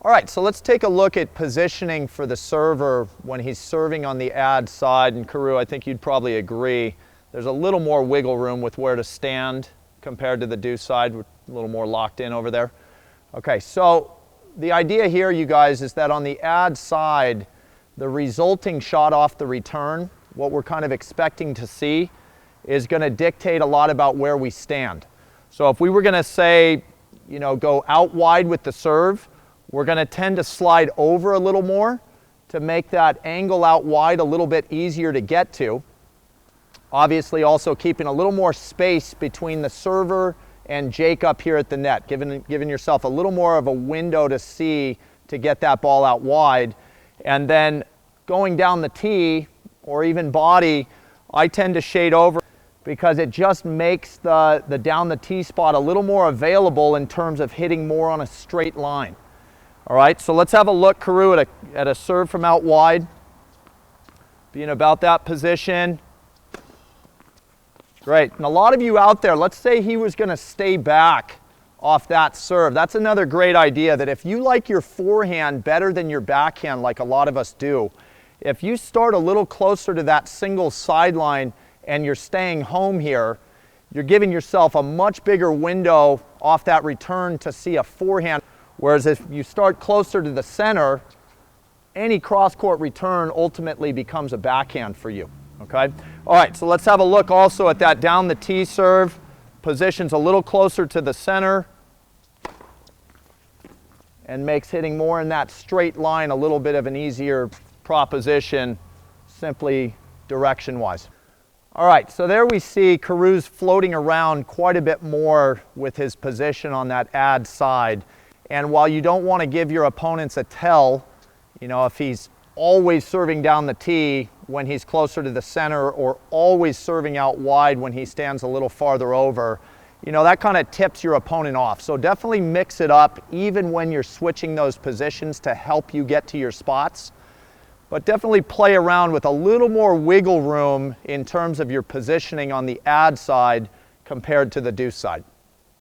All right, so let's take a look at positioning for the server when he's serving on the ad side. And Karu, I think you'd probably agree, there's a little more wiggle room with where to stand compared to the deuce side. We're a little more locked in over there. Okay, so the idea here, you guys, is that on the ad side, the resulting shot off the return, what we're kind of expecting to see, is going to dictate a lot about where we stand. So if we were going to say, you know, go out wide with the serve, we're going to tend to slide over a little more to make that angle out wide a little bit easier to get to. Obviously also keeping a little more space between the server and Jake up here at the net, giving yourself a little more of a window to see to get that ball out wide. And then going down the tee or even body, I tend to shade over because it just makes the down the tee spot a little more available in terms of hitting more on a straight line. All right, so let's have a look, Karu, at a serve from out wide. Being about that position. Great, and a lot of you out there, let's say he was gonna stay back off that serve. That's another great idea, that if you like your forehand better than your backhand, like a lot of us do, if you start a little closer to that single sideline and you're staying home here, you're giving yourself a much bigger window off that return to see a forehand. Whereas if you start closer to the center, any cross-court return ultimately becomes a backhand for you, okay? All right, so let's have a look also at that down the tee serve. Positions a little closer to the center and makes hitting more in that straight line a little bit of an easier proposition, simply direction-wise. All right, so there we see Karu's floating around quite a bit more with his position on that ad side. And while you don't want to give your opponents a tell, you know, if he's always serving down the tee when he's closer to the center or always serving out wide when he stands a little farther over, you know, that kind of tips your opponent off. So definitely mix it up even when you're switching those positions to help you get to your spots. But definitely play around with a little more wiggle room in terms of your positioning on the ad side compared to the deuce side.